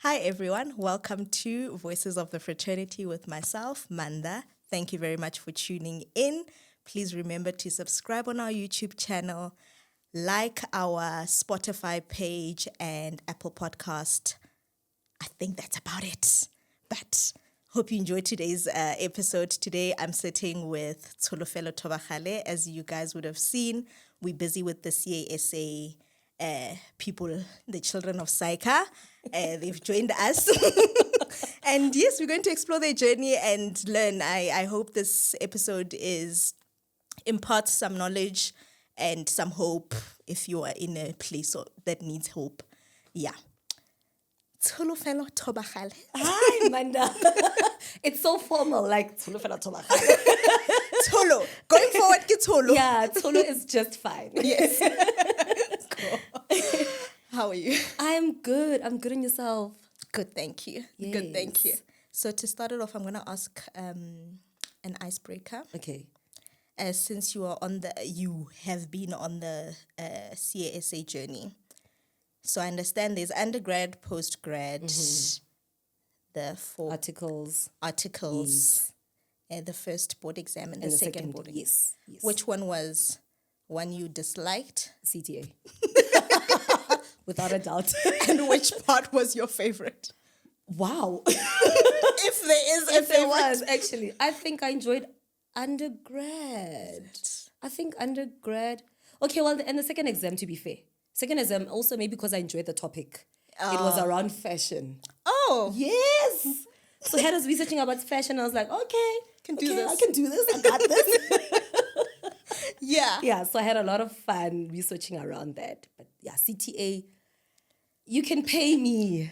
Hi, everyone. Welcome to Voices of the Fraternity with myself, Manda. Thank you very much for tuning in. Please remember to subscribe on our YouTube channel, like our Spotify page and Apple Podcast. I think that's about it. But hope you enjoyed today's episode. Today, I'm sitting with Tsholo Tobagale. As you guys would have seen, we're busy with the CASA people, the children of Saika. They've joined us. And yes, we're going to explore their journey and learn. I hope this episode imparts some knowledge and some hope if you are in a place that needs hope. Yeah. Tsholo Tobagale. Hi, Manda. It's so formal, like Tsholo Tobagale. Tsholo. Going forward, get Tsholo. Yeah, Tsholo is just fine. Yes. Cool. How are you? I'm good. I'm good on yourself. Good, thank you. Yes. Good, thank you. So to start it off, I'm going to ask an icebreaker. Okay. Since you have been on the CASA journey. So I understand there's undergrad, postgrad, the four Articles. articles, the first board exam and the second board exam. Yes. Which one was one you disliked? CTA. Without a doubt. And which part was your favorite? Wow. If there is a If there favorite. was, actually. I think I enjoyed undergrad. Okay, well, and the second exam, to be fair. Second exam, also maybe because I enjoyed the topic. It was around fashion. Oh. Yes. So I was researching about fashion. I was like, okay, I can do this. I got this. Yeah. Yeah, so I had a lot of fun researching around that. But yeah, CTA, you can pay me.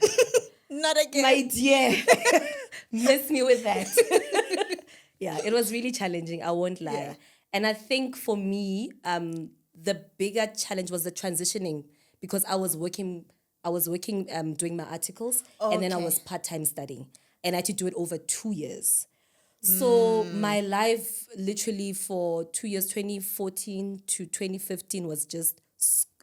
Not again. My dear. Miss me with that. Yeah, it was really challenging. I won't lie. Yeah. And I think for me, the bigger challenge was the transitioning because I was working doing my articles and then I was part-time studying and I had to do it over 2 years. So my life literally for 2 years, 2014 to 2015 was just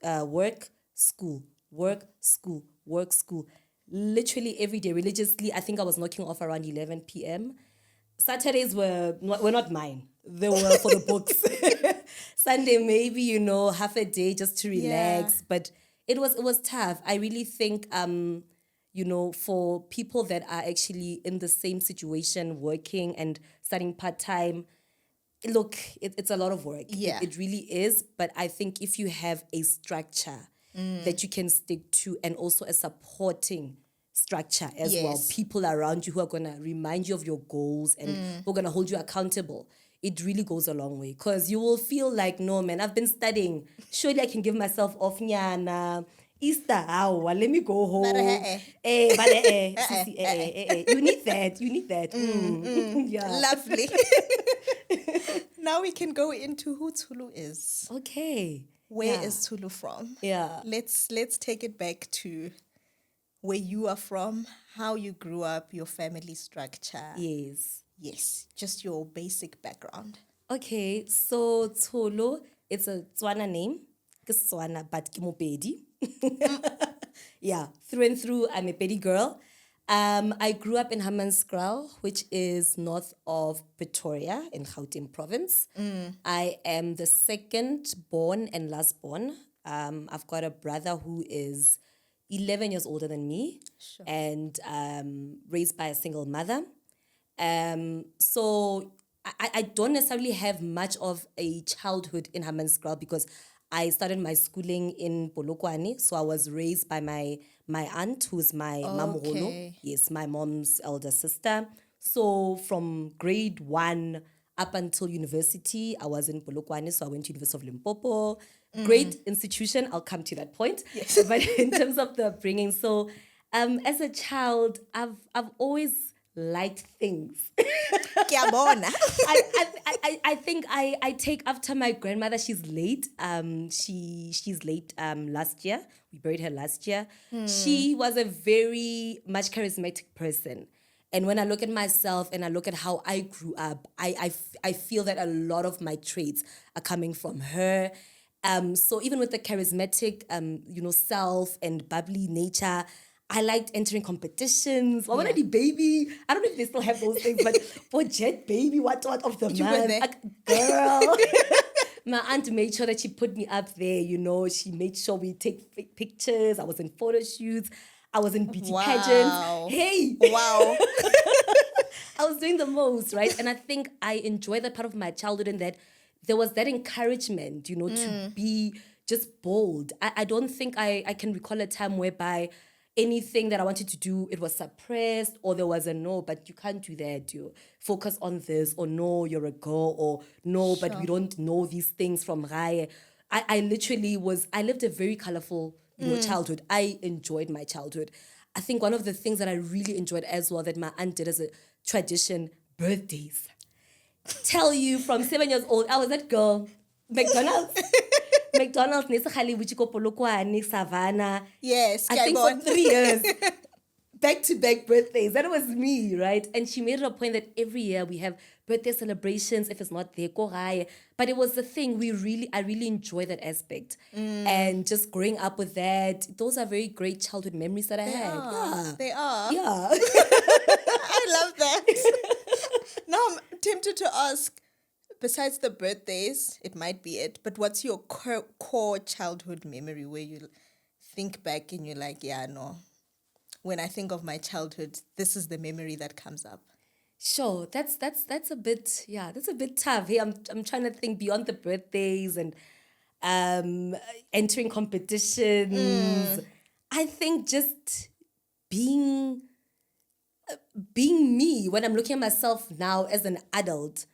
work, school, work, school, work, school. Literally every day, religiously, I think I was knocking off around 11 p.m. Saturdays were not mine. They were for the books. Sunday, maybe, half a day just to relax. Yeah. But it was tough. I really think, for people that are actually in the same situation, working and studying part-time, look, it's a lot of work. Yeah. It really is. But I think if you have a structure that you can stick to and also a supporting structure as well, Yes. people around you who are going to remind you of your goals and who are going to hold you accountable, it really goes a long way because you will feel like, no, man, I've been studying. Surely I can give myself off, nyana. Easter, let me go home. You need that. Yeah. Lovely. Now we can go into who Tsholo is. Okay. Where is Tsholo from? Yeah. Let's take it back to where you are from, how you grew up, your family structure. Yes. Yes, just your basic background. Okay, so Tsholo, it's a Tswana name. Ke Tswana, but ke Mopedi. Yeah, through and through, I'm a Pedi girl. I grew up in Hammanskraal, which is north of Pretoria in Gauteng province. I am the second born and last born. I've got a brother who is 11 years older than me and raised by a single mother. So I don't necessarily have much of a childhood in Hammanskraal because I started my schooling in Polokwane. So I was raised by my aunt, who's my mamolo. Yes, my mom's elder sister. So from grade 1 up until university, I was in Polokwane. So I went to University of Limpopo. Great institution. I'll come to that point. Yes. But in terms of the upbringing, so as a child, I've always liked things. I think I take after my grandmother. She's late. She's late last year. We buried her last year. She was a very much charismatic person. And when I look at myself and I look at how I grew up, I feel that a lot of my traits are coming from her. So even with the charismatic, self and bubbly nature, I liked entering competitions. What the baby? I don't know if they still have those things, but for Jet Baby, what of the Did you go month? there? Girl. My aunt made sure that she put me up there, She made sure we take pictures. I was in photo shoots. I was in beauty pageants. Hey! Wow. I was doing the most, right? And I think I enjoyed that part of my childhood in that there was that encouragement, to be just bold. I don't think I can recall a time whereby anything that I wanted to do, it was suppressed or there was a no, but you can't do that. You focus on this, or no, you're a girl, or no, but we don't know these things from Raya. I lived a very colorful, childhood. I enjoyed my childhood. I think one of the things that I really enjoyed as well that my aunt did as a tradition, birthdays. Tell you from 7 years old, I was that girl, McDonald's. McDonald's, Savannah. Yes, I think for 3 years, back-to-back birthdays. That was me, right? And she made it a point that every year we have birthday celebrations. If it's not there, go high. But it was the thing. I really enjoy that aspect. And just growing up with that, those are very great childhood memories that I had. Yeah. They are. Yeah. I love that. Now I'm tempted to ask, besides the birthdays, it might be it, but what's your core childhood memory where you think back and you're like, yeah, no, when I think of my childhood, this is the memory that comes up? Sure, that's a bit tough. Hey, I'm trying to think beyond the birthdays and entering competitions. I think just being me. When I'm looking at myself now as an adult,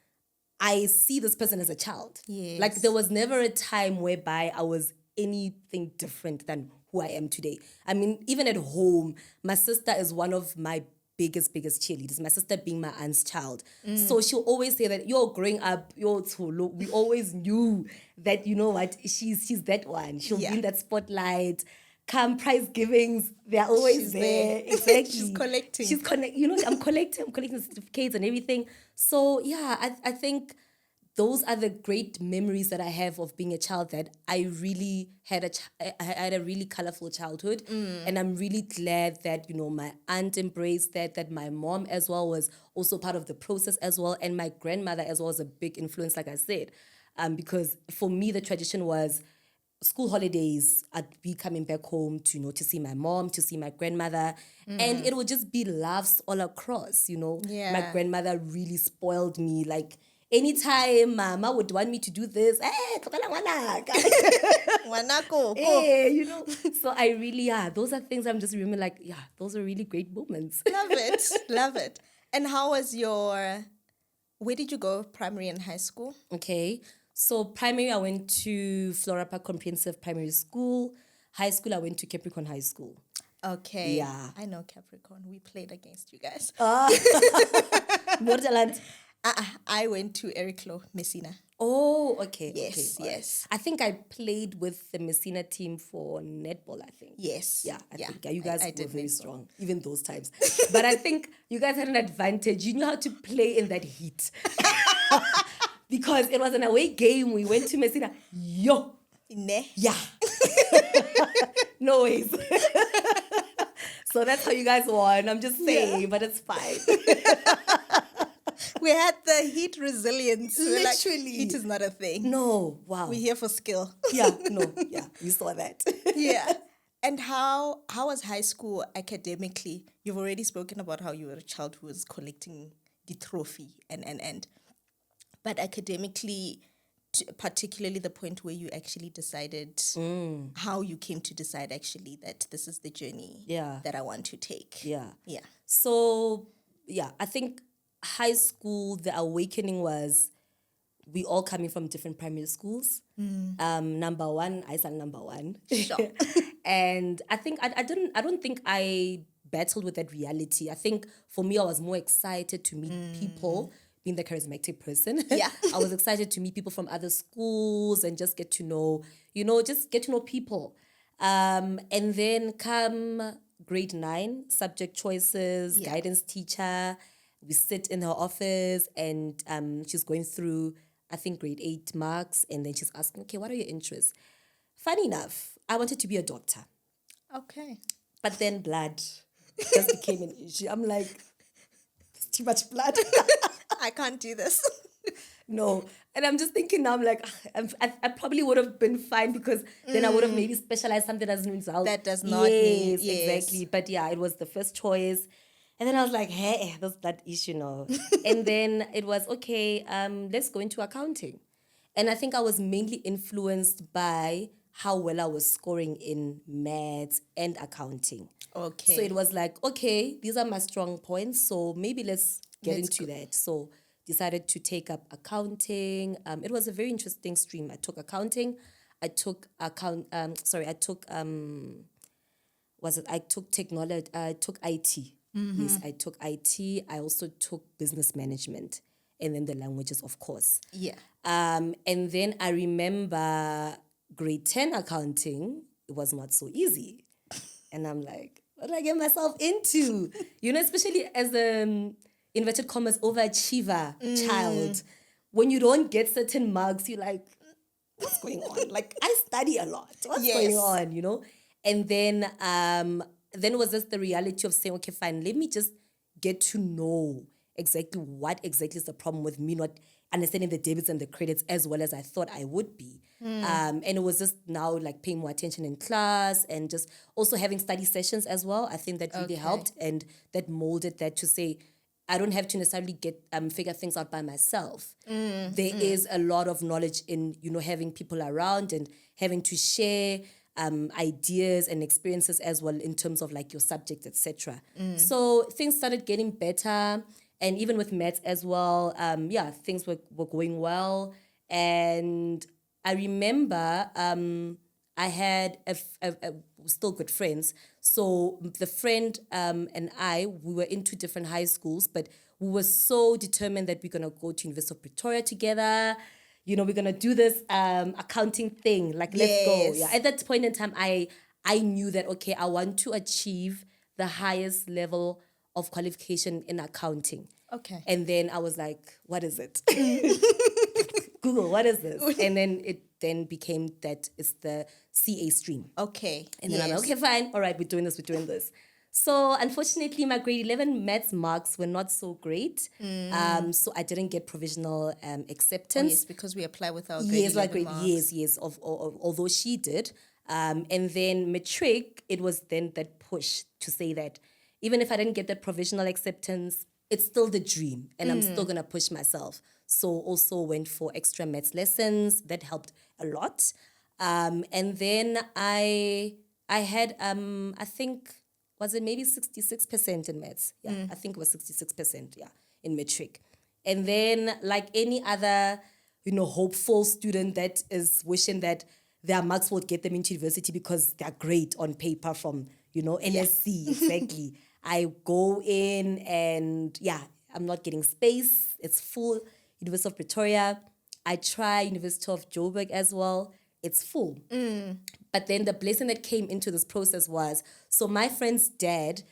I see this person as a child. Yes. Like there was never a time whereby I was anything different than who I am today. I mean, even at home, my sister is one of my biggest cheerleaders. My sister being my aunt's child. So she'll always say that, you're growing up, you're Tsholo. We always knew that, you know what, she's that one. She'll be in that spotlight. Come prize givings, they're always there. Exactly. She's collecting. I'm collecting certificates and everything. So yeah, I think those are the great memories that I have of being a child, that I really had I had a really colorful childhood. And I'm really glad that, my aunt embraced that my mom as well was also part of the process as well. And my grandmother as well was a big influence, like I said, because for me, the tradition was school holidays, I'd be coming back home to see my mom, to see my grandmother, and it would just be laughs all across, Yeah. My grandmother really spoiled me. Like, anytime Mama would want me to do this, Wanako, so I really, those are things I'm just remembering, like, those are really great moments. Love it. And how was where did you go, primary and high school? Okay. So primary, I went to Flora Park Comprehensive Primary School. High school, I went to Capricorn High School. Okay. Yeah. I know Capricorn. We played against you guys. Nordaland. I went to Ericlo, Messina. Oh, okay. Yes, okay. yes. I think I played with the Messina team for netball, I think. Yes. Yeah, I think. Yeah, you guys were very netball. strong, even those times. But I think you guys had an advantage. You knew how to play in that heat. Because it was an away game. We went to Messina. Yo. Ne? Yeah. No ways. So that's how you guys won. I'm just saying, but it's fine. We had the heat resilience. We're like, Literally. heat is not a thing. No, wow. We're here for skill. You saw that. Yeah. And how was high school academically? You've already spoken about how you were a child who was collecting the trophy and. But academically, particularly the point where you actually decided how you came to decide actually that this is the journey that I want to take. Yeah. Yeah. So, I think high school, the awakening was we all coming from different primary schools. Number one, I said number one. Sure. And I think I don't think I battled with that reality. I think for me, I was more excited to meet people. Being the charismatic person. Yeah. I was excited to meet people from other schools and just get to know, people. And then come grade 9, subject choices, guidance teacher. We sit in her office and she's going through, I think, grade 8 marks. And then she's asking, okay, what are your interests? Funny enough, I wanted to be a doctor. Okay. But then blood just became an issue. I'm like, there's too much blood. I can't do this. No. And I'm just thinking now, I'm like, I probably would have been fine because then I would have maybe specialized something that doesn't result. That does not need, yes. Exactly. But yeah, it was the first choice. And then I was like, hey, there's that issue now. And then it was, okay, let's go into accounting. And I think I was mainly influenced by how well I was scoring in maths and accounting. Okay. So it was like, okay, these are my strong points. So maybe let's get Let's into that. So decided to take up accounting. It was a very interesting stream. I took accounting. I took technology. I took IT. Yes, I took IT. I also took business management, and then the languages, of course. Yeah. And then I remember grade 10 accounting, it was not so easy. And I'm like, what did I get myself into? Especially as an inverted commas overachiever child, when you don't get certain marks, you're like, what's going on? Like, I study a lot. What's going on, And then was just the reality of saying, okay, fine, let me just get to know exactly what exactly is the problem with me not understanding the debits and the credits as well as I thought I would be. And it was just now like paying more attention in class and just also having study sessions as well. I think that really helped, and that molded that to say, I don't have to necessarily figure things out by myself. There is a lot of knowledge in, having people around and having to share ideas and experiences as well in terms of like your subject, etc. So things started getting better, and even with maths as well, things were going well. And I remember I had still good friends. So the friend and we were into different high schools, but we were so determined that we're going to go to University of Pretoria together. We're going to do this accounting thing. Like, let's go. Yeah. At that point in time, I knew that, okay, I want to achieve the highest level of qualification in accounting. Okay. And then I was like, what is it? Google, what is this? And then it then became that it's the CA stream. Okay. And then I'm like, okay, fine. All right, we're doing this. So unfortunately, my grade 11 maths marks were not so great. So I didn't get provisional acceptance. Oh, yes, because we apply with our grade 11 marks. Yes. Although she did. And then matric, it was then that push to say that even if I didn't get that provisional acceptance, it's still the dream, and I'm still going to push myself. So also went for extra maths lessons. That helped a lot. And then I had, I think, was it maybe 66% in maths? Yeah, I think it was 66%, in matric. And then like any other, hopeful student that is wishing that their marks will get them into university because they're great on paper from, NSC, exactly. I go in and I'm not getting space. It's full. University of Pretoria. I try University of Joburg as well. It's full. But then the blessing that came into this process was, so my friend's dad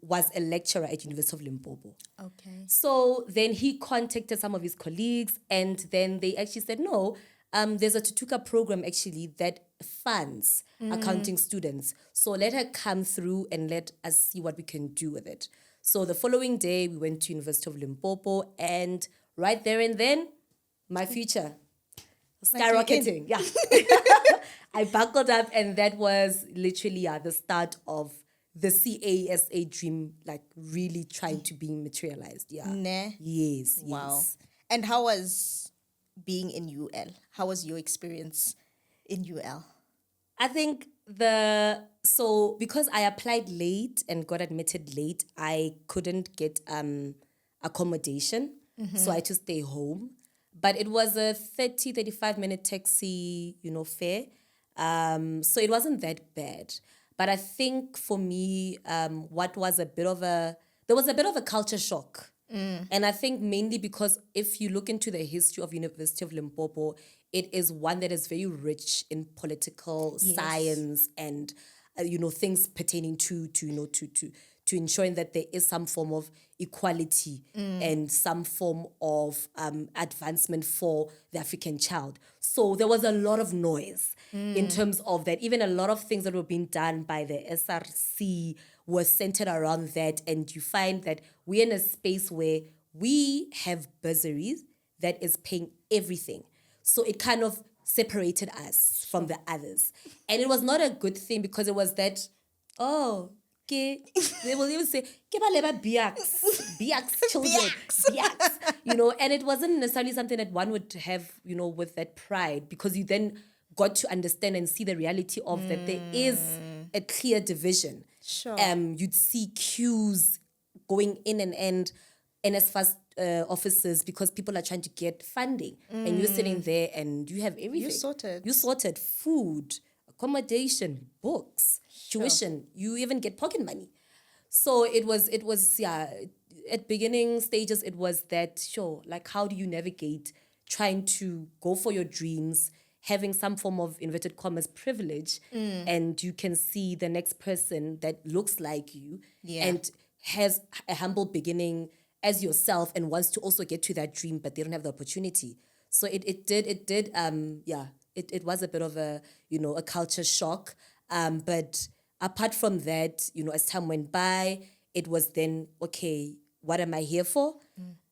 was a lecturer at University of Limpopo. Okay. So then he contacted some of his colleagues, and then they actually said, no, there's a Tutuka program actually that funds accounting students. So let her come through and let us see what we can do with it. So the following day, we went to University of Limpopo, and right there and then, my future skyrocketing. Yeah. I buckled up, and that was literally the start of the CASA dream, like really trying to be materialized. Yeah. Nah. Yes. Wow. And how was being in UL? How was your experience in UL? I think because I applied late and got admitted late, I couldn't get accommodation. So I had to stay home. But it was a 35 minute taxi, fare. So it wasn't that bad. But I think for me, there was a bit of a culture shock. And I think mainly because if you look into the history of University of Limpopo, it is one that is very rich in political science and things pertaining to to ensuring that there is some form of equality and some form of advancement for the African child. So there was a lot of noise in terms of that. Even a lot of things that were being done by the SRC were centered around that. And you find that we're in a space where we have bursaries that is paying everything. So it kind of separated us from the others. And it was not a good thing because it was that, they will even say, biaks children, biaks, and it wasn't necessarily something that one would have, with that pride, because you then got to understand and see the reality of that there is a clear division. Sure. You'd see queues going in and NSFAS offices because people are trying to get funding, and you're sitting there and you have everything. You sorted food, accommodation, books, tuition. You even get pocket money. So it was at beginning stages, it was that, like, how do you navigate trying to go for your dreams, having some form of inverted commas privilege, and you can see the next person that looks like you and has a humble beginning as yourself and wants to also get to that dream, but they don't have the opportunity. So it was a bit of a culture shock. But apart from that, as time went by, it was then, okay, what am I here for?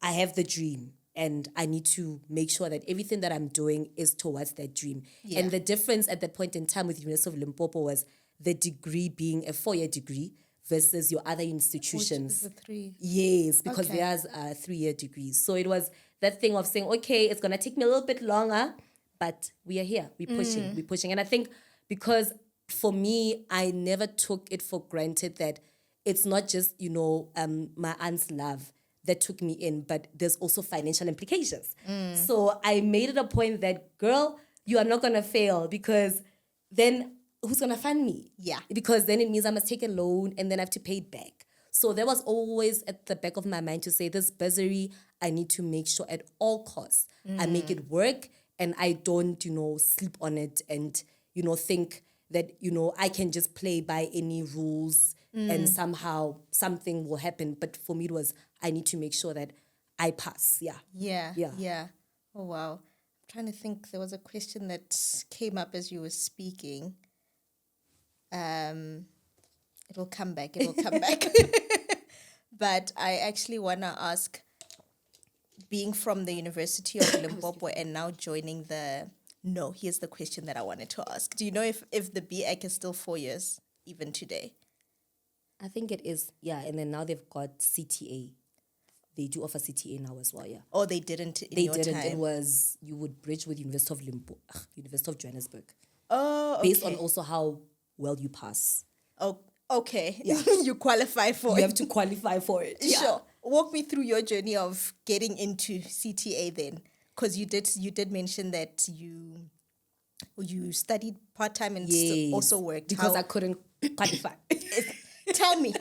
I have the dream, and I need to make sure that everything that I'm doing is towards that dream. Yeah. And the difference at that point in time with University of Limpopo was the degree being a 4-year degree versus your other institutions. Which is a 3. Yes, because there's 3-year degrees. So it was that thing of saying, okay, it's going to take me a little bit longer, but we are here. We're pushing. And I think because for me, I never took it for granted that it's not just, my aunt's love that took me in, but there's also financial implications. So I made it a point that, girl, you are not going to fail, because then who's going to fund me? Yeah. Because then it means I must take a loan and then I have to pay it back. So there was always at the back of my mind to say, this bursary, I need to make sure at all costs I make it work, and I don't, sleep on it and, think that, I can just play by any rules and somehow something will happen. But for me, it was, I need to make sure that I pass. Yeah. Oh, wow. I'm trying to think. There was a question that came up as you were speaking. It'll come back. But I actually want to ask, being from the University of Limpopo and now joining here's the question that I wanted to ask. Do you know if the BAC is still 4 years, even today? I think it is, and then now they've got CTA. They do offer CTA now as well, Oh, they didn't in your time? It was, you would bridge with University of University of Johannesburg. Oh, okay. Based on also how well you pass. Oh, okay. Yeah. You qualify for it. You have to qualify for it. Yeah. Sure. Walk me through your journey of getting into CTA then, because you did mention that you studied part-time and also worked. Because I couldn't qualify. Tell me.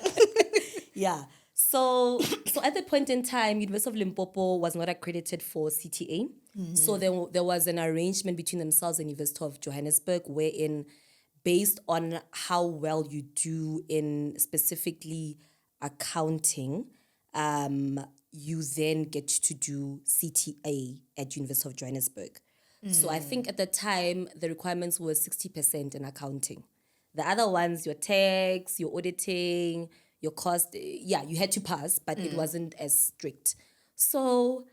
Yeah. So at that point in time, University of Limpopo was not accredited for CTA. Mm-hmm. So there was an arrangement between themselves and University of Johannesburg, wherein based on how well you do in specifically accounting, you then get to do CTA at University of Johannesburg. So I think at the time, the requirements were 60% in accounting. The other ones, your tax, your auditing, your cost, you had to pass, but it wasn't as strict. So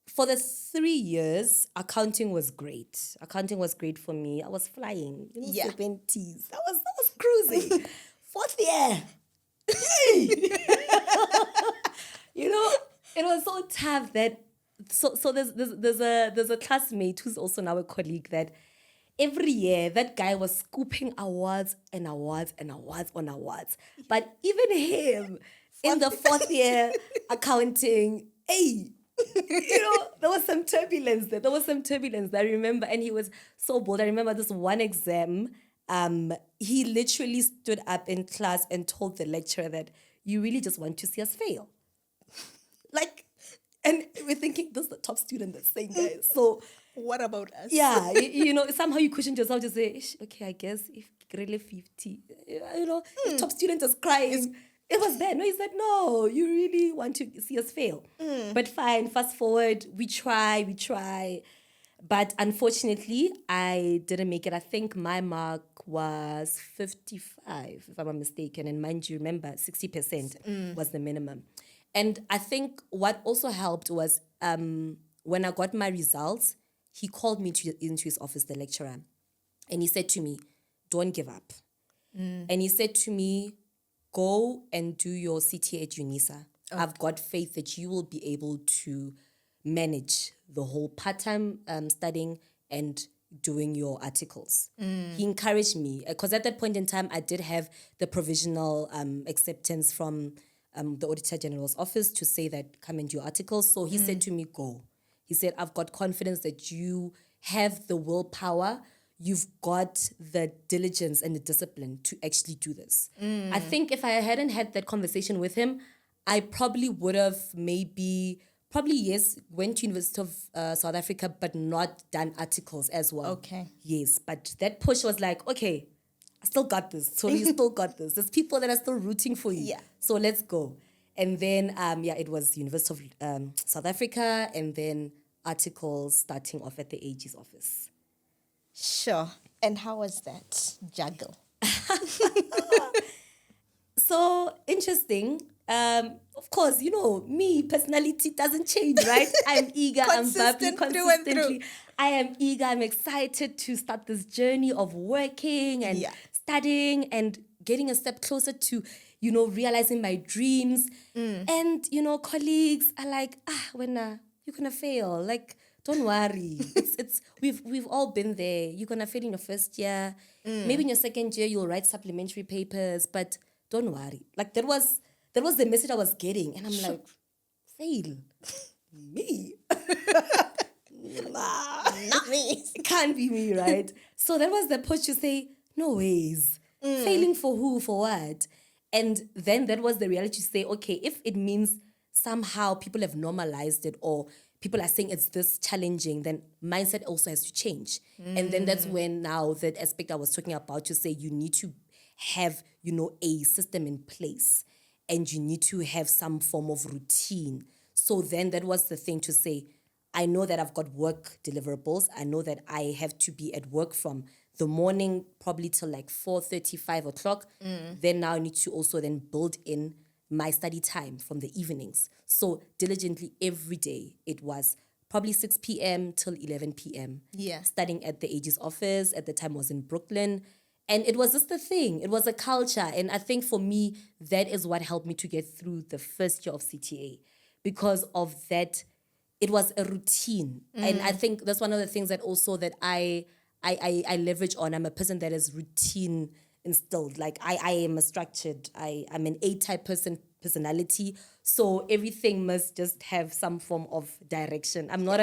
for the 3 years, accounting was great. Accounting was great for me. I was flying, 70s. I was cruising. 4th year. It was so tough that so there's a classmate who's also now a colleague that every year that guy was scooping awards and awards and awards on awards. But even him in the 4th year accounting, there was some turbulence there. I remember, and he was so bold. I remember this one exam. He literally stood up in class and told the lecturer that you really just want to see us fail. And we're thinking, this is the top student that's saying that. So what about us? Yeah, somehow you cushioned yourself to say, okay, I guess if grade 50, if top student is crying, It was bad. No, he said, no, you really want to see us fail. But fine, fast forward, we try. But unfortunately, I didn't make it. I think my mark was 55, if I'm not mistaken. And mind you, remember, 60% was the minimum. And I think what also helped was when I got my results, he called me into his office, the lecturer. And he said to me, don't give up. And he said to me, go and do your CTA at UNISA. Okay. I've got faith that you will be able to manage the whole part-time studying and doing your articles. He encouraged me because at that point in time, I did have the provisional acceptance from the Auditor General's office to say that come and do articles. So he said to me, go. He said, I've got confidence that you have the willpower, you've got the diligence and the discipline to actually do this. I think if I hadn't had that conversation with him, I probably would have yes, went to University of South Africa, but not done articles as well. Okay. Yes, but that push was like, okay, I still got this. So you still got this. There's people that are still rooting for you. Yeah. So let's go. And then, it was University of South Africa, and then articles starting off at the AG's office. Sure. And how was that juggle? So interesting. Of course, me, personality doesn't change, right? I'm eager, I'm bubbly, consistently. I am eager, I'm excited to start this journey of working and studying and getting a step closer to, realizing my dreams. And, colleagues are like, when you're gonna fail. Like, don't worry. We've all been there. You're gonna fail in your first year. Maybe in your second year you'll write supplementary papers, but don't worry. Like that was the message I was getting. And I'm like, fail. Me? Nah. Not me. It can't be me, right? So that was the push to say, no ways. Failing for who, for what? And then that was the reality to say, okay, if it means somehow people have normalized it or people are saying it's this challenging, then mindset also has to change. And then that's when now that aspect I was talking about to say you need to have, a system in place and you need to have some form of routine. So then that was the thing to say, I know that I've got work deliverables. I know that I have to be at work from the morning probably till like 4:30, 5 o'clock. Then now I need to also then build in my study time from the evenings. So diligently every day, it was probably 6 p.m. till 11 p.m. Yeah. Studying at the AG's office. At the time I was in Brooklyn. And it was just a thing. It was a culture. And I think for me, that is what helped me to get through the first year of CTA. Because of that, it was a routine. And I think that's one of the things that also that I leverage on. I'm a person that is routine instilled. Like I am a structured, I'm an A-type personality. So everything must just have some form of direction. I'm not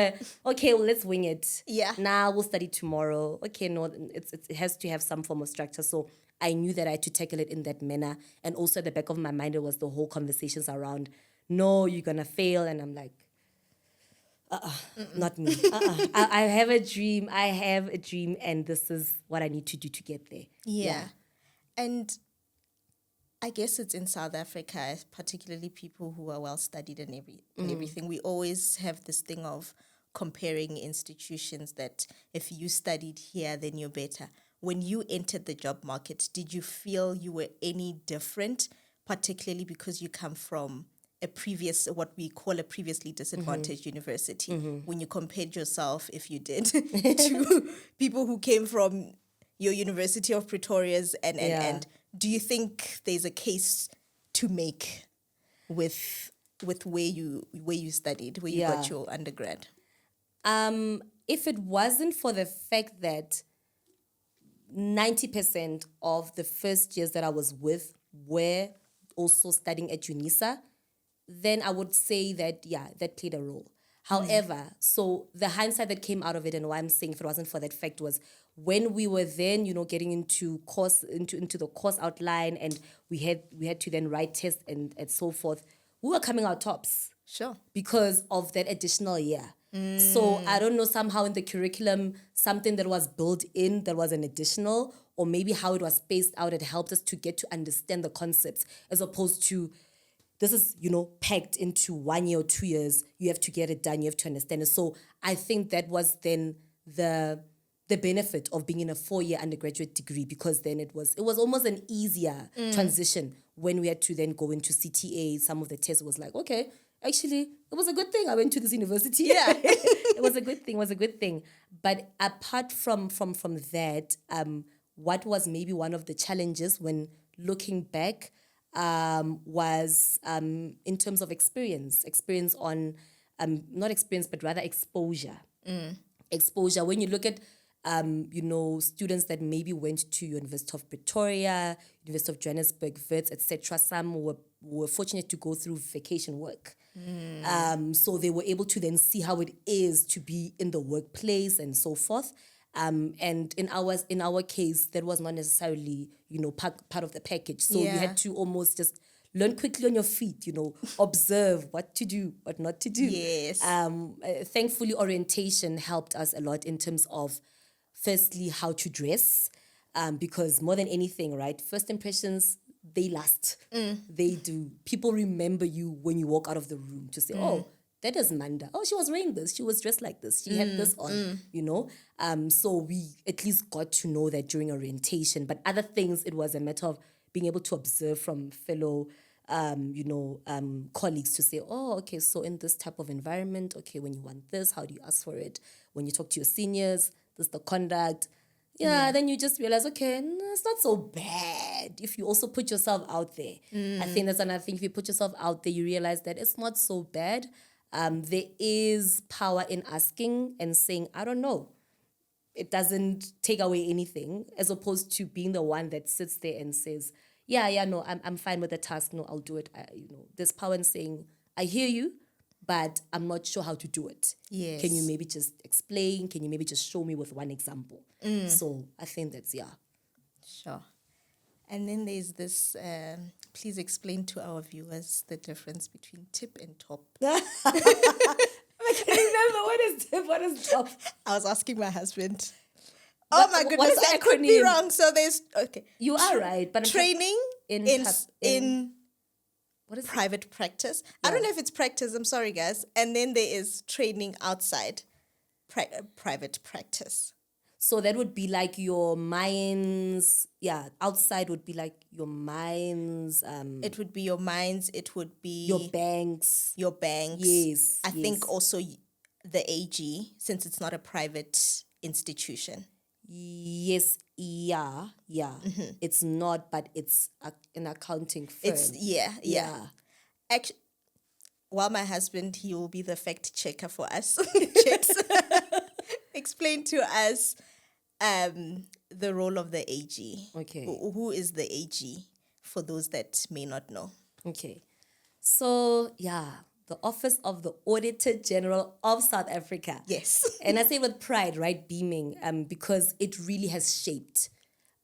okay, well, let's wing it. Yeah. Nah, we'll study tomorrow. Okay, no, it has to have some form of structure. So I knew that I had to tackle it in that manner. And also at the back of my mind, it was the whole conversations around, no, you're going to fail. And I'm like, not me. I have a dream. And this is what I need to do to get there. Yeah. And I guess it's in South Africa, particularly people who are well studied and everything. We always have this thing of comparing institutions that if you studied here, then you're better. When you entered the job market, did you feel you were any different, particularly because you come from what we call a previously disadvantaged university? When you compared yourself, if you did, to people who came from your University of Pretoria's and do you think there's a case to make with where you studied, where you got your undergrad? If it wasn't for the fact that 90% of the first years that I was with were also studying at UNISA, then I would say that, that played a role. However, so the hindsight that came out of it and why I'm saying if it wasn't for that fact was when we were then, getting into the course outline and we had to then write tests and so forth, we were coming out tops. Sure. Because of that additional year. So I don't know, somehow in the curriculum, something that was built in that was an additional, or maybe how it was spaced out, it helped us to get to understand the concepts, as opposed to this is, packed into 1 year or 2 years. You have to get it done. You have to understand it. So I think that was then the benefit of being in a 4-year undergraduate degree, because then it was almost an easier transition when we had to then go into CTA. Some of the tests was like, okay, actually, it was a good thing I went to this university. Yeah. It was a good thing. But apart from that, what was maybe one of the challenges when looking back was in terms of experience on, not experience, but rather exposure. Exposure. When you look at, students that maybe went to University of Pretoria, University of Johannesburg, Wits, etc., some were fortunate to go through vacation work. So they were able to then see how it is to be in the workplace and so forth. And in our case, that was not necessarily, part of the package. So you had to almost just learn quickly on your feet, observe what to do, what not to do. Yes. Thankfully, orientation helped us a lot in terms of, firstly, how to dress, because more than anything, right, first impressions, they last. They do. People remember you when you walk out of the room to say, oh, that is Manda. Oh, she was wearing this. She was dressed like this. She had this on, So we at least got to know that during orientation. But other things, it was a matter of being able to observe from fellow, colleagues to say, oh, okay, so in this type of environment, okay, when you want this, how do you ask for it? When you talk to your seniors, this is the conduct. Yeah, then you just realize, okay, no, it's not so bad if you also put yourself out there. I think that's another thing. If you put yourself out there, you realize that it's not so bad. There is power in asking and saying, I don't know. It doesn't take away anything, as opposed to being the one that sits there and says, no, I'm fine with the task. No, I'll do it. There's power in saying, I hear you, but I'm not sure how to do it. Yes. Can you maybe just explain? Can you maybe just show me with one example? So I think that's, Sure. And then there's this, please explain to our viewers the difference between tip and top. I can't remember what is tip, what is top. I was asking my husband. What- Oh my what goodness, is the I could be acronym? wrong. So there's, okay. You are right, but Training in what is private practice. I don't know if it's practice. I'm sorry, guys. And then there is training outside private practice. So that would be like your mines. Yeah, outside would be like your mines. It would be your mines. It would be your banks. Your banks. Yes. I think also the AG, since it's not a private institution. Yes. Yeah. It's not, but it's an accounting firm. It's yeah. Actually, while my husband, he will be the fact checker for us. Checks. Explain to us the role of the AG. Okay. Who is the AG for those that may not know? Okay. So, the Office of the Auditor General of South Africa. Yes. And I say with pride, right, beaming, because it really has shaped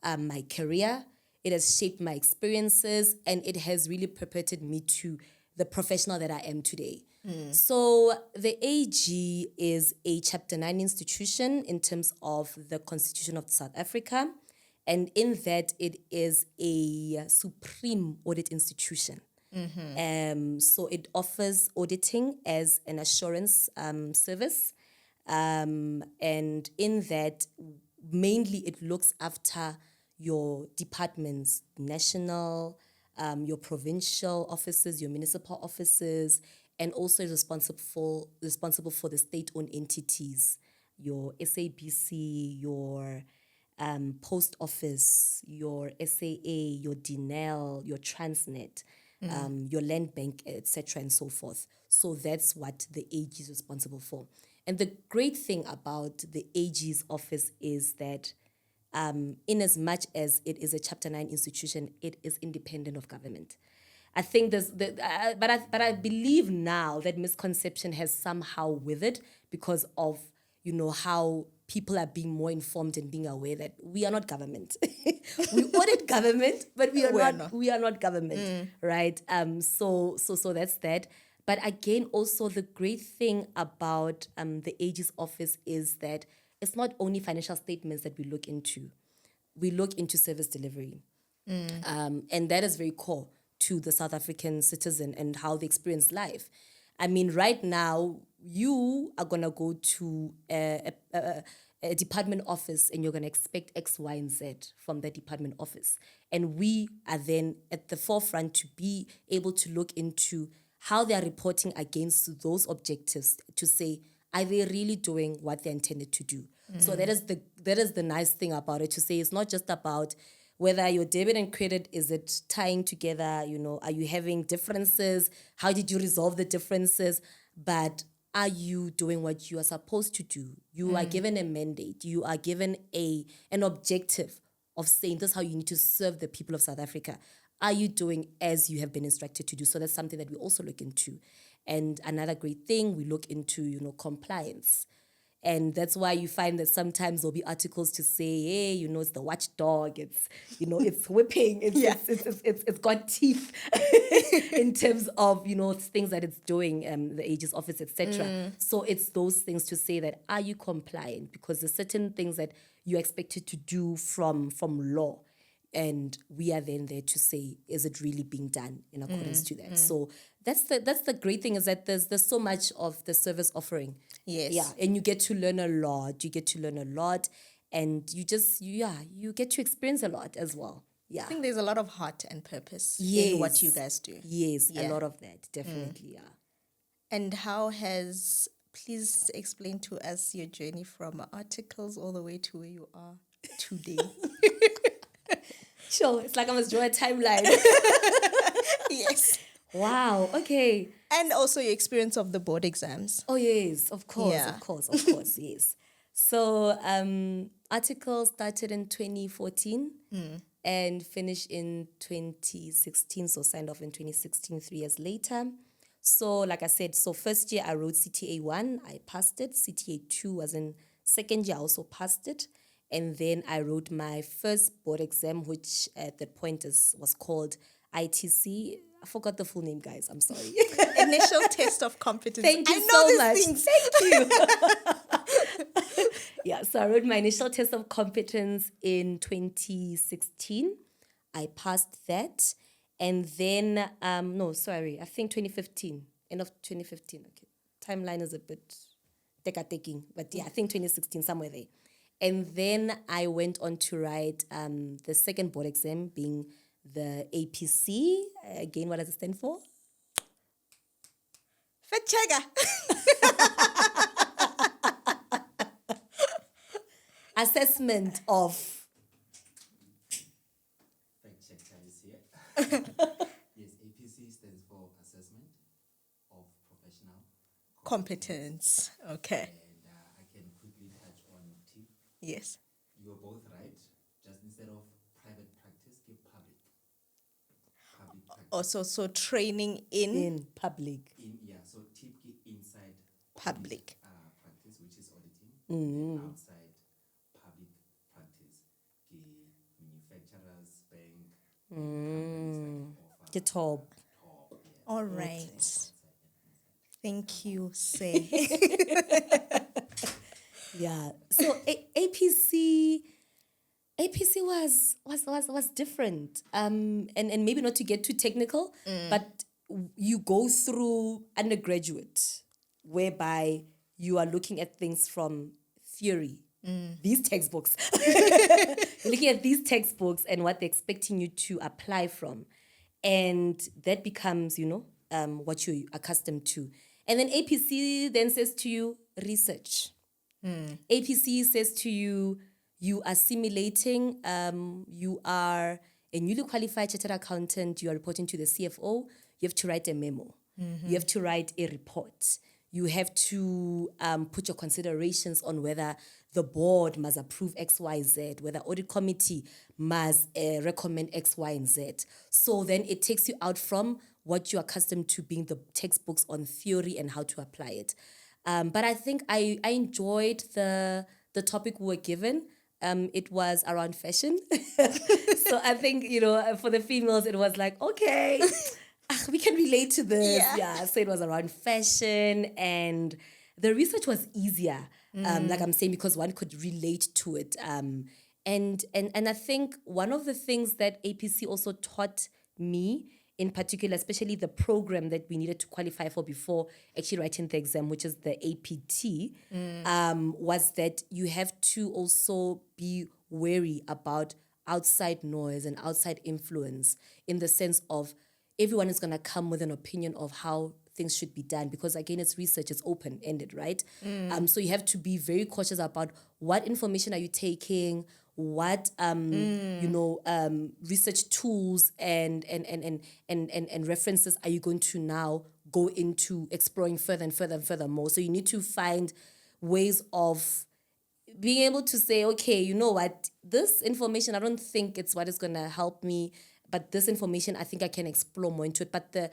my career. It has shaped my experiences, and it has really prepared me to the professional that I am today. So the AG is a Chapter 9 institution in terms of the Constitution of South Africa. And in that, it is a supreme audit institution. So it offers auditing as an assurance service. And in that, mainly it looks after your departments, national, your provincial offices, your municipal offices, and also responsible for the state-owned entities, your SABC, your post office, your SAA, your DNL, your Transnet, your land bank, etc., and so forth. So that's what the AG is responsible for. And the great thing about the AG's office is that in as much as it is a Chapter 9 institution, it is independent of government. I think but I believe now that misconception has somehow withered because of, how people are being more informed and being aware that we are not government. We audit government, but we are not government, right? So that's that. But again, also the great thing about the AG's office is that it's not only financial statements that we look into. we look into service delivery. And that is very core to the South African citizen and how they experience life. I mean, right now, you are going to go to a department office and you're going to expect X, Y, and Z from the department office. And we are then at the forefront to be able to look into how they are reporting against those objectives to say, are they really doing what they're intended to do? So that is the nice thing about it, to say it's not just about whether your debit and credit, is it tying together, are you having differences? How did you resolve the differences? But are you doing what you are supposed to do? You are given a mandate. You are given an objective of saying this is how you need to serve the people of South Africa. Are you doing as you have been instructed to do? So that's something that we also look into. And another great thing, we look into, compliance. And that's why you find that sometimes there'll be articles to say, hey, it's the watchdog, it's, it's whipping, it's got teeth in terms of, things that it's doing, the AG's office, etc. So it's those things to say that, are you compliant? Because there's certain things that you're expected to do from law. And we are then there to say, is it really being done in accordance to that? So that's the great thing, is that there's so much of the service offering. Yes. Yeah, and you get to learn a lot. And you get to experience a lot as well. Yeah. I think there's a lot of heart and purpose in what you guys do. Yes, a lot of that, definitely, yeah. And please explain to us your journey from articles all the way to where you are today. Sure, it's like I must draw a timeline. Yes. Wow, okay. And also your experience of the board exams. Oh, yes, of course, yes. So, article started in 2014 and finished in 2016, so signed off in 2016, 3 years later. So, like I said, first year I wrote CTA 1, I passed it. CTA 2 was in second year, I also passed it. And then I wrote my first board exam, which at that point was called ITC. I forgot the full name, guys. I'm sorry. Initial test of competence. Thank you so much. Thank you. Yeah, so I wrote my initial test of competence in 2016. I passed that. And then, I think 2015. End of 2015. Okay. Timeline is a bit taking, but yeah, I think 2016, somewhere there. And then I went on to write the second board exam, being the APC. Again, what does it stand for? Fetchega. Assessment of. Fact checker is here. Yes, APC stands for Assessment of Professional Competence. Okay. And I can quickly touch on TIP. Yes. You are both right. Just instead of private practice, give public. Public practice. Also, so training in Public. So TIP inside public. practice, which is auditing. And outside public practice, manufacturers, bank, companies like Get top. All right. Thank you, sir. Yeah. So APC was different. And maybe not to get too technical, but you go through undergraduate, whereby you are looking at things from theory. These textbooks. You're looking at these textbooks and what they're expecting you to apply from. And that becomes, what you're accustomed to. And then APC then says to you, research. APC says to you, you are simulating, you are a newly qualified chartered accountant, you are reporting to the CFO, you have to write a memo. You have to write a report. You have to put your considerations on whether the board must approve X, Y, Z, whether audit committee must recommend X, Y, and Z. So then it takes you out from what you're accustomed to being the textbooks on theory and how to apply it. But I think I enjoyed the topic we were given. It was around fashion. So I think, for the females, it was like, okay, we can relate to this. Yeah. So it was around fashion, and the research was easier. Like I'm saying, because one could relate to it. And I think one of the things that APC also taught me in particular, especially the program that we needed to qualify for before actually writing the exam, which is the APT, was that you have to also be wary about outside noise and outside influence, in the sense of everyone is going to come with an opinion of how things should be done, because again, it's research, it's open-ended, right? So you have to be very cautious about what information are you taking, what research tools and references are you going to now go into exploring further and further and furthermore. So you need to find ways of being able to say, okay, you know what, this information, I don't think it's what is going to help me, but this information, I think I can explore more into it. But the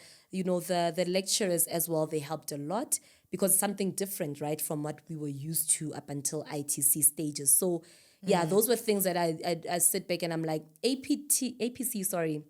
lecturers as well, they helped a lot, because it's something different, right, from what we were used to up until ITC stages. So yeah, those were things that I sit back and I'm like, APC,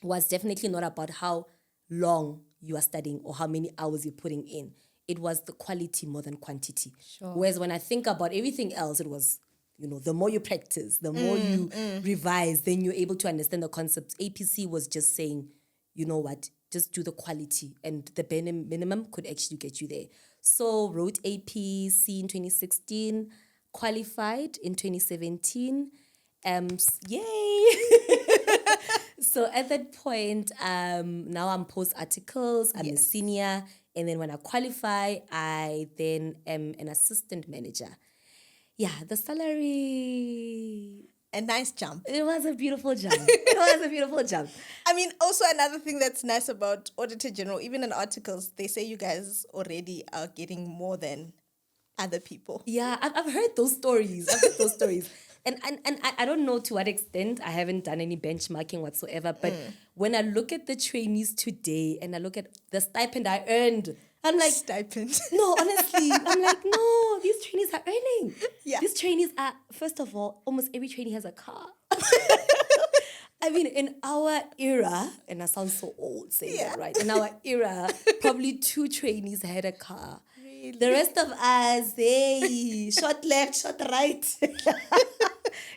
was definitely not about how long you are studying or how many hours you're putting in. It was the quality more than quantity. Sure. Whereas when I think about everything else, it was, the more you practice, the more you revise, then you're able to understand the concepts. APC was just saying, you know what, just do the quality, and the bare minimum could actually get you there. So wrote APC in 2016, qualified in 2017. Yay! So at that point, now I'm post articles, I'm a senior, and then when I qualify, I then am an assistant manager. Yeah, the salary... A nice jump. It was a beautiful jump. It was a beautiful jump. I mean, also another thing that's nice about Auditor General, even in articles, they say you guys already are getting more than other people. Yeah, I've heard those stories. And I don't know to what extent. I haven't done any benchmarking whatsoever. But when I look at the trainees today and I look at the stipend I earned, I'm like... Stipend. No, honestly. I'm like, no, these trainees are earning. Yeah. These trainees are, first of all, almost every trainee has a car. I mean, in our era, and I sound so old saying that, right? In our era, probably 2 trainees had a car. Really? The rest of us, hey, short left, short right.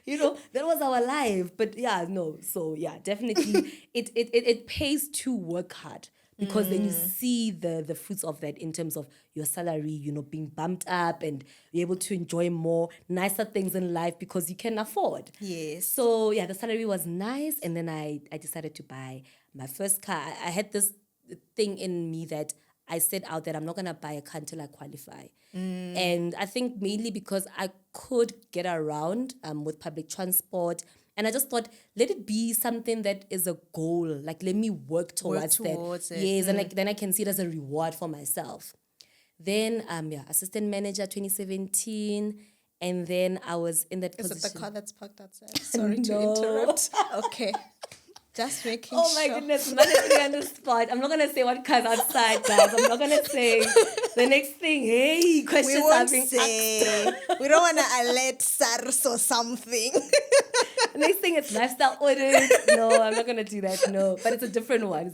That was our life. But yeah, no. So yeah, definitely it pays to work hard, because then you see the fruits of that in terms of your salary, being bumped up, and you're able to enjoy more nicer things in life because you can afford. Yes. So yeah, the salary was nice. And then I decided to buy my first car. I had this thing in me that I set out that I'm not going to buy a car until I qualify. And I think mainly because I could get around with public transport. And I just thought, let it be something that is a goal. Like, let me work towards that. it. Yes, and then I can see it as a reward for myself. Then, assistant manager 2017. And then I was in that position. Is it the car that's parked outside? Sorry to interrupt. Okay. Just making sure. Oh my goodness, managing on the spot. I'm not going to say what car's outside, guys. I'm not going to say the next thing. Hey, questions We won't are being say. We don't want to alert SARS or something. The next thing is lifestyle audit. No, I'm not going to do that. No, but it's a different one.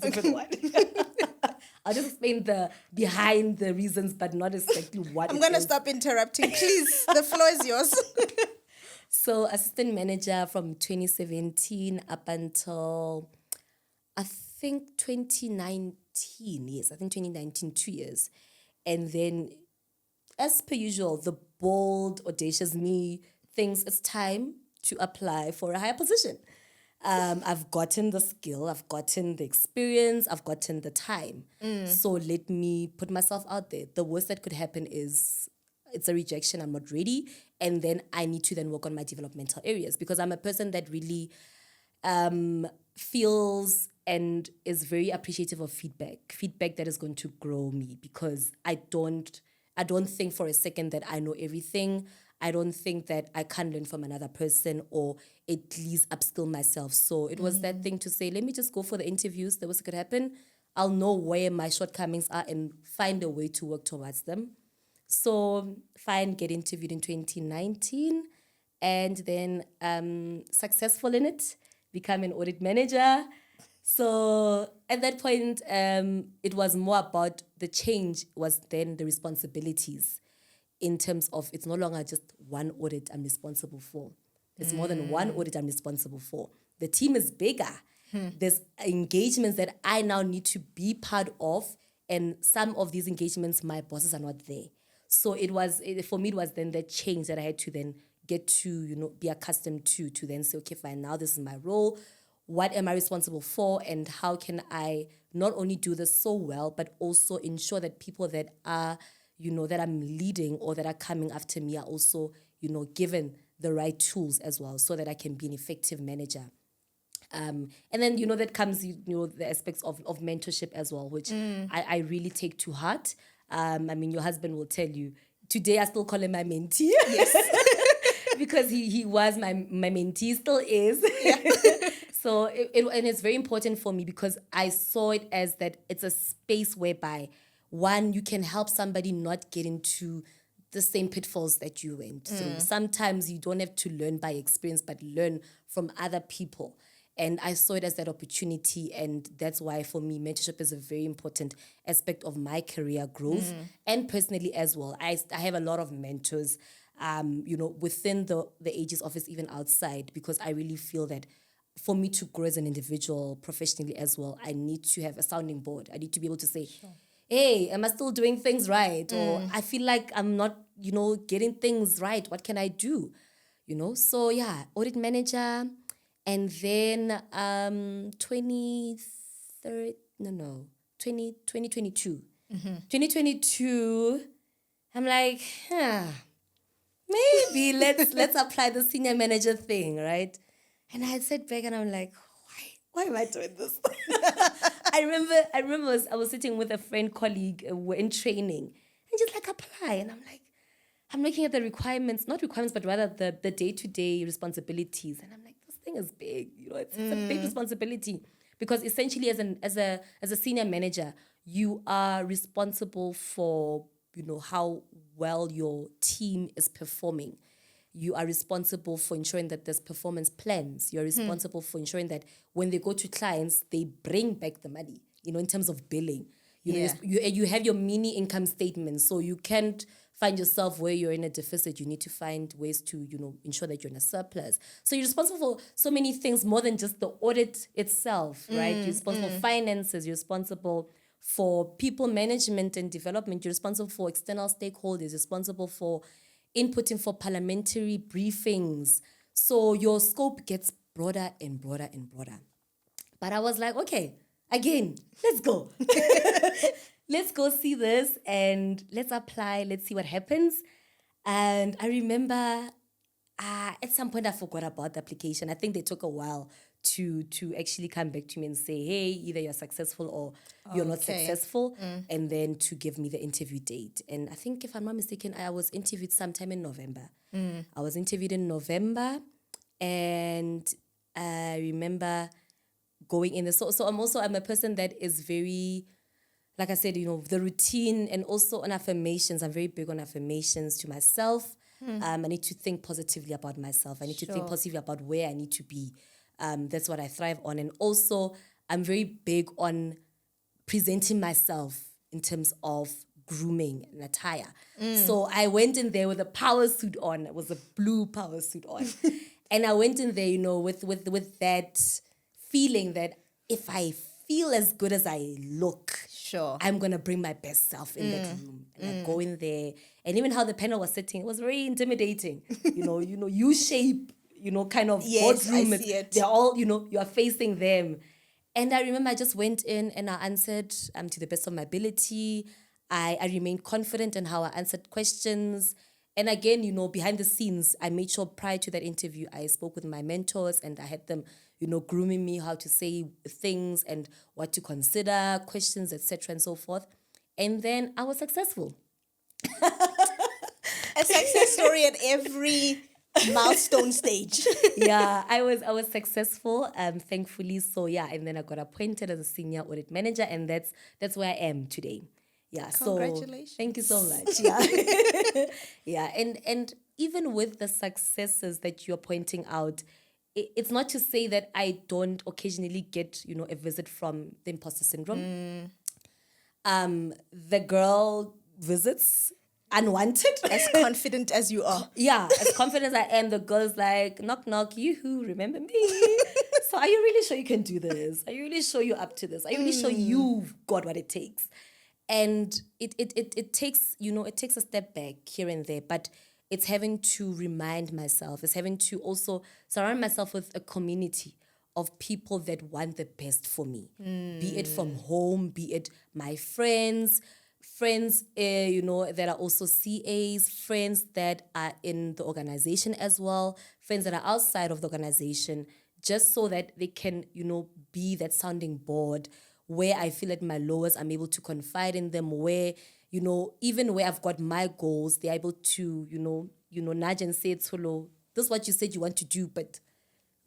I'll just explain the behind the reasons, but not exactly what I'm going to stop interrupting. Please, the floor is yours. So assistant manager from 2017 up until, I think 2019. Yes, I think 2019, 2 years. And then, as per usual, the bold, audacious me thinks it's time to apply for a higher position. I've gotten the skill, I've gotten the experience, I've gotten the time. So let me put myself out there. The worst that could happen is it's a rejection, I'm not ready. And then I need to then work on my developmental areas, because I'm a person that really feels and is very appreciative of feedback that is going to grow me, because I don't think for a second that I know everything. I don't think that I can't learn from another person or at least upskill myself. So it was that thing to say, let me just go for the interviews. The worst that could happen, I'll know where my shortcomings are and find a way to work towards them. So fine, get interviewed in 2019, and then successful in it, become an audit manager. So at that point, it was more about the change was then the responsibilities, in terms of it's no longer just one audit I'm responsible for. There's more than one audit I'm responsible for. The team is bigger. There's engagements that I now need to be part of, and some of these engagements, my bosses are not there. So for me, it was then the change that I had to then get to, be accustomed to then say, okay, fine, now this is my role. What am I responsible for, and how can I not only do this so well, but also ensure that people that are, that I'm leading or that are coming after me are also, given the right tools as well, so that I can be an effective manager. And then, that comes, the aspects of mentorship as well, which I really take to heart. Your husband will tell you, today I still call him my mentee. Yes. Because he was my mentee, still is. Yeah. So, and it's very important for me because I saw it as that it's a space whereby, one, you can help somebody not get into the same pitfalls that you went through. Sometimes you don't have to learn by experience, but learn from other people. And I saw it as that opportunity, and that's why for me, mentorship is a very important aspect of my career growth and personally as well. I have a lot of mentors, within the AG's office, even outside, because I really feel that for me to grow as an individual professionally as well, I need to have a sounding board. I need to be able to say, hey, am I still doing things right? Or I feel like I'm not, getting things right. What can I do? So yeah, audit manager. And then 2022. 2022, I'm like, maybe let's apply the senior manager thing, right? And I sat back and I'm like, why am I doing this? I remember I was sitting with a friend, colleague, we're in training, and just like apply. And I'm like, I'm looking at the requirements, not requirements, but rather the day-to-day responsibilities. And I'm like, this thing is big. It's a big responsibility. Because essentially as a senior manager, you are responsible for, how well your team is performing. You are responsible for ensuring that there's performance plans. You're responsible for ensuring that when they go to clients, they bring back the money, in terms of billing. You have your mini income statement, so you can't find yourself where you're in a deficit. You need to find ways to, ensure that you're in a surplus. So you're responsible for so many things more than just the audit itself, right? You're responsible for finances. You're responsible for people management and development. You're responsible for external stakeholders. You're responsible for inputting for parliamentary briefings. So your scope gets broader and broader and broader. But I was like, okay, again, let's go. Let's go see this and let's apply. Let's see what happens. And I remember at some point I forgot about the application. I think they took a while to actually come back to me and say, hey, either you're successful or you're not successful, and then to give me the interview date. And I think, if I'm not mistaken, I was interviewed sometime in November. I was interviewed in November, and I remember going in there. So I'm a person that is very, like I said, the routine, and also on affirmations. I'm very big on affirmations to myself. I need to think positively about myself. I need to think positively about where I need to be. That's what I thrive on. And also, I'm very big on presenting myself in terms of grooming and attire. So I went in there with a power suit on. It was a blue power suit on. And I went in there, with that feeling that if I feel as good as I look, I'm going to bring my best self in that room. And I go in there. And even how the panel was sitting, it was very intimidating. U-shape, kind of boardroom. I see it. They're all, you are facing them. And I remember I just went in and I answered to the best of my ability. I remained confident in how I answered questions. And again, behind the scenes, I made sure prior to that interview, I spoke with my mentors and I had them, grooming me how to say things and what to consider, questions, etc. and so forth. And then I was successful. A success story at every milestone stage. Yeah, I was successful, thankfully. So yeah, and then I got appointed as a senior audit manager, and that's where I am today. Yeah, congratulations. So thank you so much. Yeah, yeah, and even with the successes that you're pointing out, it's not to say that I don't occasionally get a visit from the imposter syndrome. The girl visits. unwanted. As confident as you are. Yeah, as confident as I am, the girl's like, knock, knock, you remember me? So are you really sure you can do this? Are you really sure you're up to this? Are you really sure you've got what it takes? And it takes, it takes a step back here and there, but it's having to remind myself, it's having to also surround myself with a community of people that want the best for me, be it from home, be it my friends, that are also CAs, friends that are in the organization as well, friends that are outside of the organization, just so that they can, be that sounding board where I feel at my lowest, I'm able to confide in them, where, even where I've got my goals, they're able to, nudge and say, Tsholo, this is what you said you want to do, but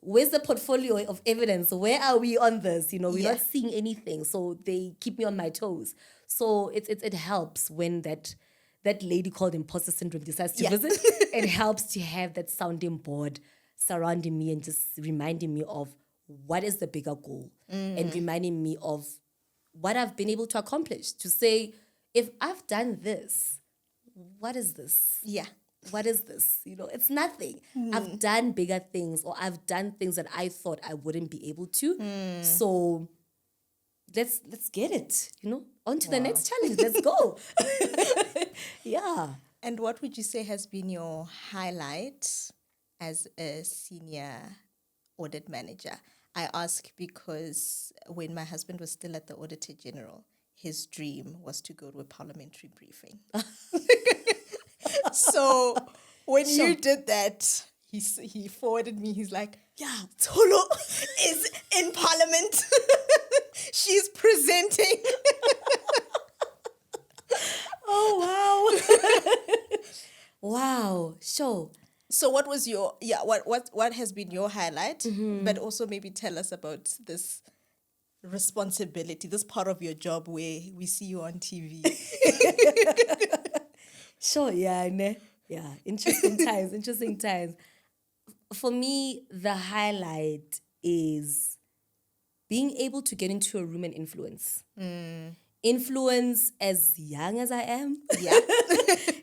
where's the portfolio of evidence? Where are we on this? We're not seeing anything. So they keep me on my toes. So it helps when that lady called imposter syndrome decides to visit. It helps to have that sounding board surrounding me and just reminding me of what is the bigger goal and reminding me of what I've been able to accomplish. To say, if I've done this, what is this? Yeah. What is this? It's nothing. I've done bigger things, or I've done things that I thought I wouldn't be able to. So let's get it, on to the next challenge. Let's go. Yeah. And what would you say has been your highlight as a senior audit manager? I ask because when my husband was still at the Auditor General, his dream was to go to a parliamentary briefing. So when you did that, he forwarded me. He's like, yeah, Tsholo is in Parliament. She's presenting. Oh, wow. Wow. Sure. So what was your, what has been your highlight? But also maybe tell us about this responsibility, this part of your job where we see you on TV. Sure, yeah. Yeah, interesting times. For me, the highlight is being able to get into a room and influence. Influence as young as I am. Yeah.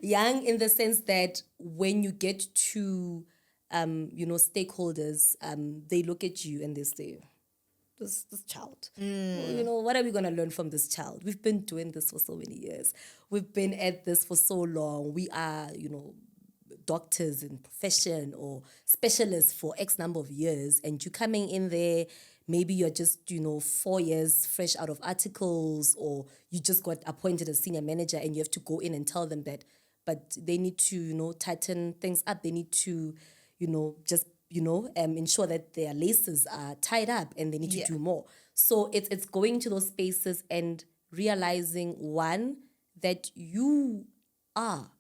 Young in the sense that when you get to, stakeholders, they look at you and they say, this child, what are we going to learn from this child? We've been doing this for so many years. We've been at this for so long. We are, doctors in profession or specialists for X number of years, and you coming in there, maybe you're just, 4 years fresh out of articles, or you just got appointed as senior manager and you have to go in and tell them that, but they need to, tighten things up. They need to, ensure that their laces are tied up and they need to do more. So it's going to those spaces and realizing, one, that you are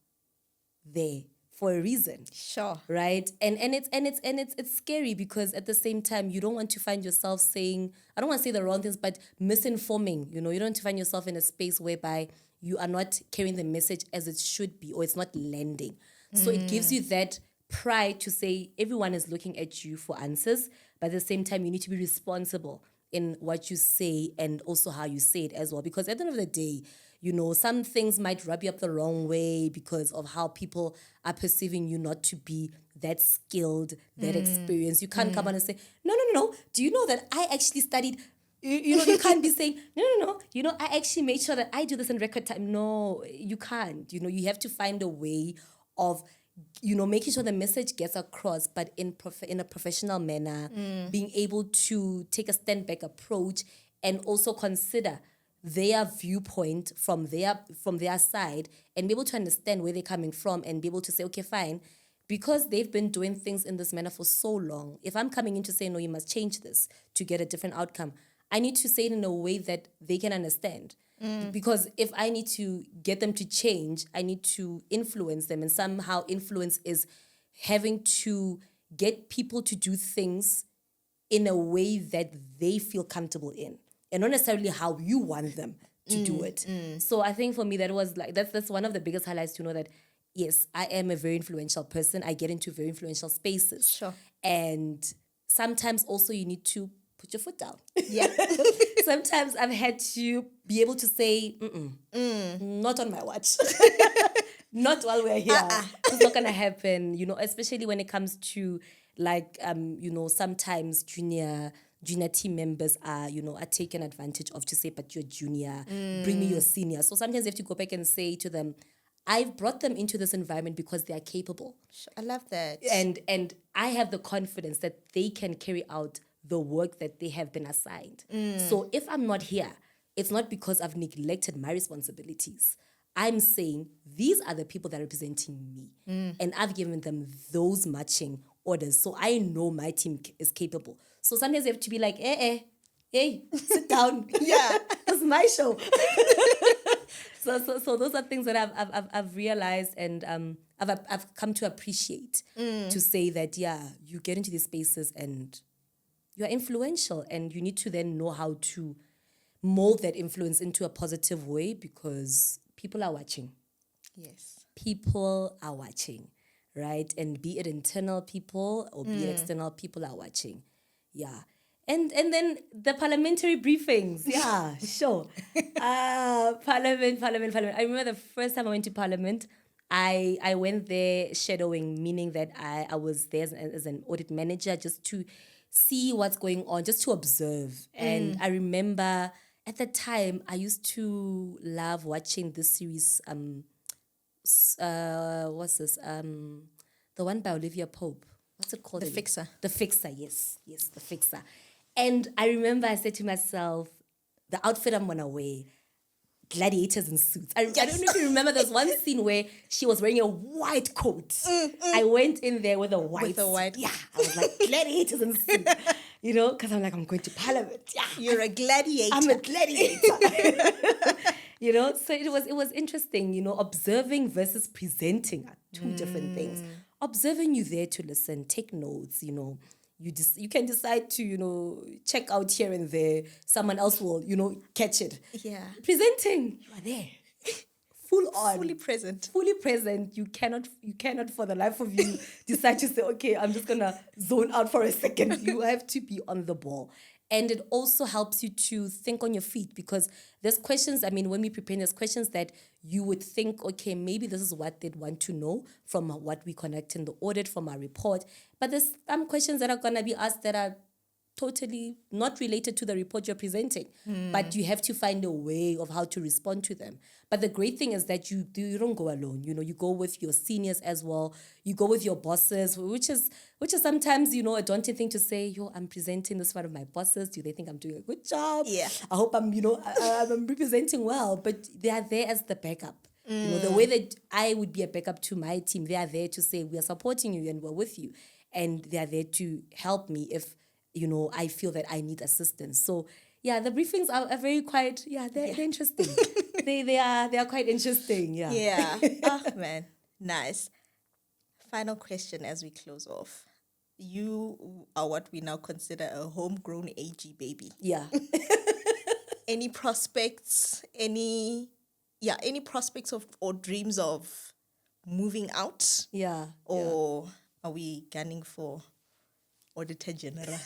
there for a reason. Sure. Right? And it's scary because at the same time you don't want to find yourself saying, I don't want to say the wrong things, but misinforming. You don't want to find yourself in a space whereby you are not carrying the message as it should be, or it's not landing. So it gives you that pride to say everyone is looking at you for answers, but at the same time you need to be responsible in what you say and also how you say it as well. Because at the end of the day, some things might rub you up the wrong way because of how people are perceiving you not to be that skilled, that experienced. You can't come on and say, no. Do you know that I actually studied? You can't be saying, no. I actually made sure that I do this in record time. No, you can't. You have to find a way of, making sure the message gets across, but in a professional manner, being able to take a stand back approach and also consider their viewpoint from their side and be able to understand where they're coming from and be able to say, okay, fine, because they've been doing things in this manner for so long. If I'm coming in to say, no, you must change this to get a different outcome, I need to say it in a way that they can understand. Because if I need to get them to change, I need to influence them. And somehow influence is having to get people to do things in a way that they feel comfortable in, and not necessarily how you want them to do it. So I think for me, that was like, that's one of the biggest highlights, to know that, yes, I am a very influential person. I get into very influential spaces. Sure. And sometimes also you need to put your foot down. Yeah. Sometimes I've had to be able to say, not on my watch. Not while we're here. It's not gonna happen, especially when it comes to like sometimes junior team members are taken advantage of to say, but you're junior, bring me your senior. So sometimes you have to go back and say to them, I've brought them into this environment because they are capable. I love that. And I have the confidence that they can carry out the work that they have been assigned. So if I'm not here, it's not because I've neglected my responsibilities. I'm saying these are the people that are representing me. And I've given them those matching orders. So I know my team is capable. So sometimes you have to be like, hey, sit down. Yeah. It's my show. So those are things that I've realized and I've come to appreciate, to say that, you get into these spaces and you're influential and you need to then know how to mold that influence into a positive way because people are watching. Yes. People are watching, right? And be it internal people or be it external people are watching. Yeah. And then the parliamentary briefings. Yeah, sure. Parliament. I remember the first time I went to Parliament, I went there shadowing, meaning that I was there as an audit manager just to see what's going on, just to observe. And I remember at the time, I used to love watching this series, what's this? The one by Olivia Pope. What's it called? The Fixer. The Fixer, yes, The Fixer. And I remember I said to myself, the outfit I'm gonna wear, gladiators in suits. I don't know if you remember, there's one scene where she was wearing a white coat. I went in there with a white suit. Yeah, I was like, gladiators in suits. Because I'm like, I'm going to Parliament. Yeah, You're a gladiator. I'm a gladiator. So it was interesting, observing versus presenting are two different things. Observing, you there to listen, take notes, you can decide to, check out here and there. Someone else will, catch it. Yeah. Presenting, you are there. Full on. Fully present. Fully present. You cannot for the life of you decide to say, okay, I'm just gonna zone out for a second. You have to be on the ball. And it also helps you to think on your feet because there's questions, when we prepare, there's questions that you would think, okay, maybe this is what they'd want to know from what we connect in the audit, from our report. But there's some questions that are going to be asked that are totally not related to the report you're presenting. But you have to find a way of how to respond to them. But the great thing is that you don't go alone. You go with your seniors as well. You go with your bosses, which is sometimes, a daunting thing to say, I'm presenting this one of my bosses. Do they think I'm doing a good job? Yeah. I hope I'm, I'm representing well. But they are there as the backup. The way that I would be a backup to my team, they are there to say, we are supporting you and we're with you. And they are there to help me if I feel that I need assistance. So the briefings are very quite, they're interesting. they are quite interesting. Yeah. Yeah. Oh man, nice. Final question as we close off. You are what we now consider a homegrown AG baby. Yeah. Any prospects? Any prospects of or dreams of moving out? Yeah. Or are we gunning for Auditor General?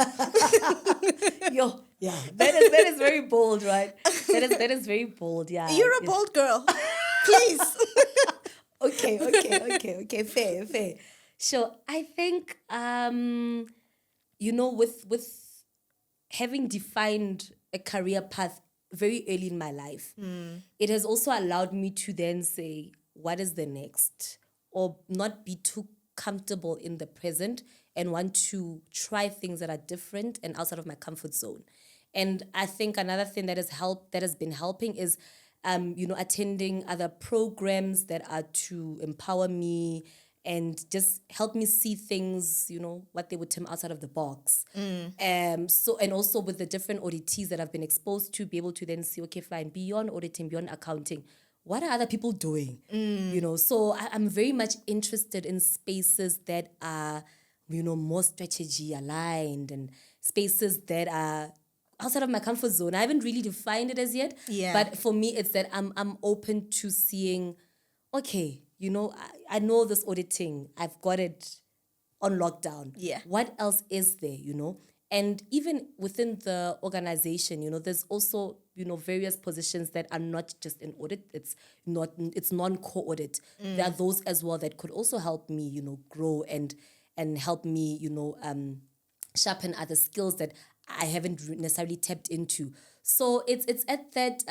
That is very bold, right? That is very bold, yeah. You're a bold girl. Please. Okay, fair. Sure. I think with having defined a career path very early in my life, it has also allowed me to then say, what is the next? Or not be too comfortable in the present and want to try things that are different and outside of my comfort zone. And I think another thing that has been helping is, attending other programs that are to empower me and just help me see things, what they would term outside of the box. And also with the different auditees that I've been exposed to, be able to then see, okay, fine, beyond auditing, beyond accounting, what are other people doing? So I'm very much interested in spaces that are, more strategy aligned and spaces that are outside of my comfort zone. I haven't really defined it as yet. Yeah. But for me, it's that I'm open to seeing, okay, I know this auditing, I've got it on lockdown. Yeah. What else is there, And even within the organization, there's also, various positions that are not just in audit, it's non-core audit. There are those as well that could also help me, grow and help me, sharpen other skills that I haven't necessarily tapped into. So it's at that,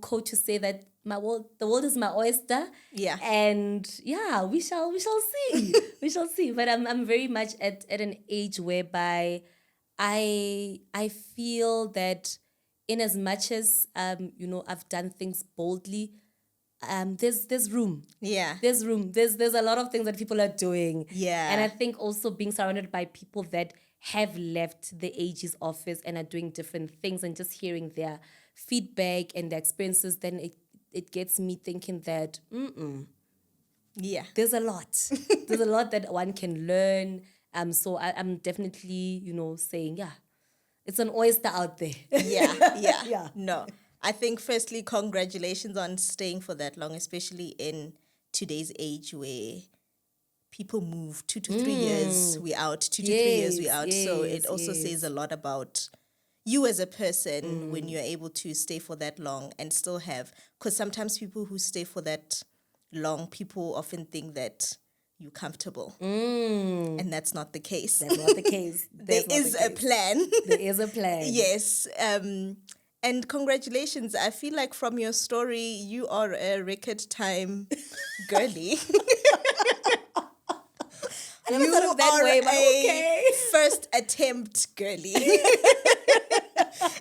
quote to say that the world is my oyster. Yeah. And yeah, we shall see. We shall see. But I'm very much at an age whereby I feel that in as much as I've done things boldly, there's room. Yeah. There's room. There's a lot of things that people are doing. Yeah. And I think also being surrounded by people that have left the AG's office and are doing different things, and just hearing their feedback and their experiences, then it gets me thinking that Yeah. there's a lot. There's a lot that one can learn. So I'm definitely, saying, yeah, it's an oyster out there. Yeah. Yeah. No. I think firstly, congratulations on staying for that long, especially in today's age where people move 2 to 3 years, we out, 2 to 3 years, we out. So it also says a lot about you as a person when you're able to stay for that long and still have, because sometimes people who stay for that long, people often think that you're comfortable. And that's not the case. That's not the case. There is a plan. There is a plan. Yes. And congratulations. I feel like from your story, you are a record time girly. I never thought of that way, but okay. First attempt girly.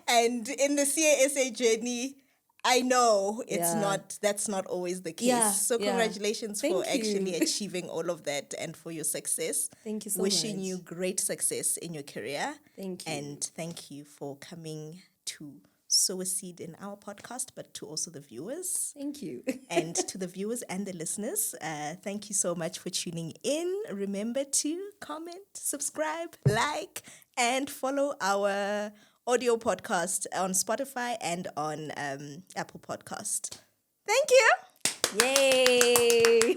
And in the CASA journey, I know that's not always the case. Yeah, so congratulations for Thank you. actually achieving all of that and for your success. Thank you so Wishing much. you great success in your career. Thank you. And thank you for coming to sow a seed in our podcast, but to also the viewers. Thank you. And to the viewers and the listeners, thank you so much for tuning in. Remember to comment, subscribe, like, and follow our audio podcast on Spotify and on Apple Podcast. Thank you. Yay.